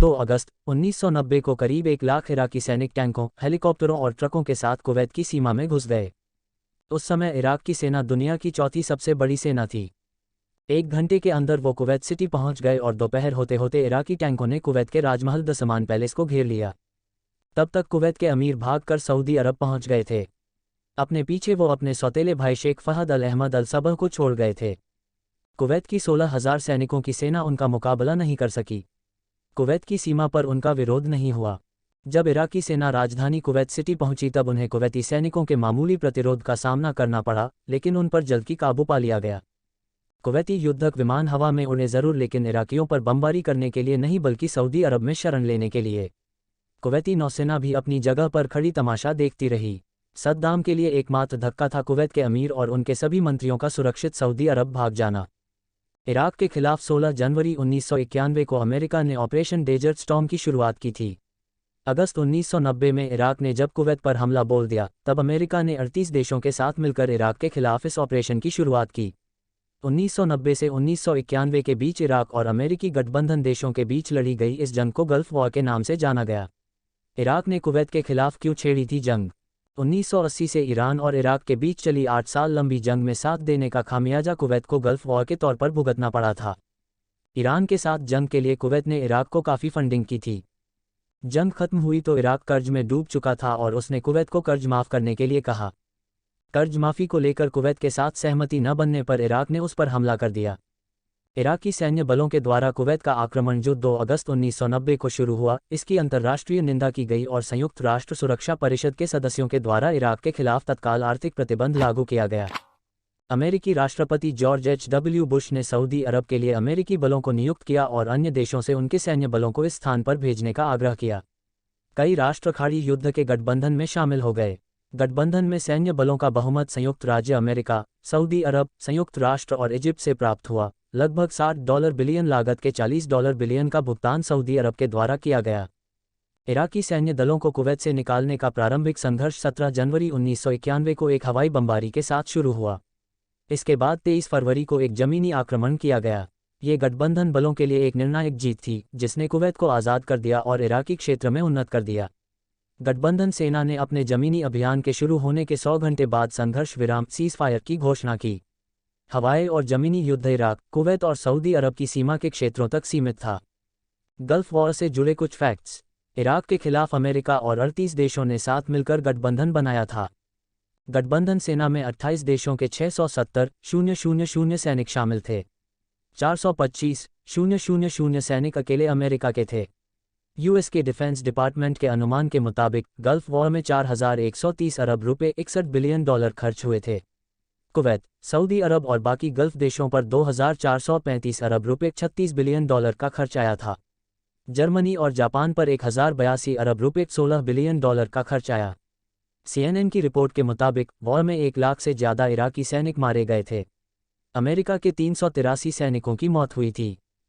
2 अगस्त 1990 को करीब 1 लाख इराकी सैनिक टैंकों, हेलीकॉप्टरों और ट्रकों के साथ कुवैत की सीमा में घुस गए। उस समय इराक की सेना दुनिया की चौथी सबसे बड़ी सेना थी। 1 घंटे के अंदर वो कुवैत सिटी पहुंच गए और दोपहर होते होते इराकी टैंकों ने कुवैत के राजमहल द समान पैलेस को घेर लिया। तब तक कुवैत के अमीर भागकर सऊदी अरब पहुंच गए थे। अपने पीछे वो अपने सौतेले भाई शेख फहद अल अहमद अल सबह को छोड़ गए थे। कुवैत की 16,000 सैनिकों की सेना उनका मुकाबला नहीं कर सकी। कुवैत की सीमा पर उनका विरोध नहीं हुआ। जब इराकी सेना राजधानी कुवैत सिटी पहुंची तब उन्हें कुवैती सैनिकों के मामूली प्रतिरोध का सामना करना पड़ा, लेकिन उन पर जल्द ही काबू पा लिया गया। कुवैती युद्धक विमान हवा में उड़े जरूर, लेकिन इराकियों पर बमबारी करने के लिए नहीं बल्कि सऊदी अरब में शरण लेने के लिए। कुवैती नौसेना भी अपनी जगह पर खड़ी तमाशा देखती रही। सद्दाम के लिए एकमात्र धक्का था कुवैत के अमीर और उनके सभी मंत्रियों का सुरक्षित सऊदी अरब भाग जाना। इराक के खिलाफ 16 जनवरी 1991 को अमेरिका ने ऑपरेशन डेजर्ट स्टॉर्म की शुरुआत की थी। अगस्त 1990 में इराक ने जब कुवैत पर हमला बोल दिया, तब अमेरिका ने 38 देशों के साथ मिलकर इराक के खिलाफ इस ऑपरेशन की शुरुआत की। 1990 से 1991 के बीच इराक और अमेरिकी गठबंधन देशों के बीच लड़ी गई इस जंग को गल्फ वॉर के नाम से जाना गया। इराक ने कुवैत के खिलाफ क्यों छेड़ी थी जंग? 1980 से ईरान और इराक के बीच चली 8 साल लंबी जंग में साथ देने का खामियाजा कुवैत को गल्फ वॉर के तौर पर भुगतना पड़ा था। ईरान के साथ जंग के लिए कुवैत ने इराक को काफ़ी फंडिंग की थी। जंग खत्म हुई तो इराक कर्ज में डूब चुका था और उसने कुवैत को कर्ज माफ़ करने के लिए कहा। कर्ज माफ़ी को लेकर कुवैत के साथ सहमति न बनने पर इराक ने उस पर हमला कर दिया। इराकी सैन्य बलों के द्वारा कुवैत का आक्रमण जो 2 अगस्त 1990 को शुरू हुआ, इसकी अंतर्राष्ट्रीय निंदा की गई और संयुक्त राष्ट्र सुरक्षा परिषद के सदस्यों के द्वारा इराक के खिलाफ तत्काल आर्थिक प्रतिबंध लागू किया गया। अमेरिकी राष्ट्रपति जॉर्ज H.W. बुश ने सऊदी अरब के लिए अमेरिकी बलों को नियुक्त किया और अन्य देशों से उनके सैन्य बलों को इस स्थान पर भेजने का आग्रह किया। कई राष्ट्र खाड़ी युद्ध के गठबंधन में शामिल हो गए। गठबंधन में सैन्य बलों का बहुमत संयुक्त राज्य अमेरिका, सऊदी अरब, संयुक्त राष्ट्र और इजिप्ट से प्राप्त हुआ। लगभग $60 बिलियन लागत के $40 बिलियन का भुगतान सऊदी अरब के द्वारा किया गया। इराकी सैन्य दलों को कुवैत से निकालने का प्रारंभिक संघर्ष 17 जनवरी 1991 को एक हवाई बमबारी के साथ शुरू हुआ। इसके बाद 23 फरवरी को एक जमीनी आक्रमण किया गया। ये गठबंधन बलों के लिए एक निर्णायक जीत थी, जिसने कुवैत को आज़ाद कर दिया और इराकी क्षेत्र में उन्नत कर दिया। गठबंधन सेना ने अपने जमीनी अभियान के शुरू होने के 100 घंटे बाद संघर्ष विराम सीज़फायर की घोषणा की। हवाई और जमीनी युद्ध इराक, कुवैत और सऊदी अरब की सीमा के क्षेत्रों तक सीमित था। गल्फ वॉर से जुड़े कुछ फैक्ट्स। इराक के खिलाफ अमेरिका और 38 देशों ने साथ मिलकर गठबंधन बनाया था। गठबंधन सेना में 28 देशों के 670,000 सैनिक शामिल थे। 425,000 सैनिक अकेले अमेरिका के थे। यूएस के डिफेंस डिपार्टमेंट के अनुमान के मुताबिक गल्फ वॉर में 4,130 अरब रुपए $61 बिलियन खर्च हुए थे। कुवैत, सऊदी अरब और बाकी गल्फ देशों पर 2,435 अरब रुपए $36 बिलियन का खर्च आया था। जर्मनी और जापान पर 1,082 अरब रुपए $16 बिलियन का खर्च आया। CNN की रिपोर्ट के मुताबिक वॉर में 1 लाख से ज़्यादा इराकी सैनिक मारे गए थे। अमेरिका के 383 सैनिकों की मौत हुई थी।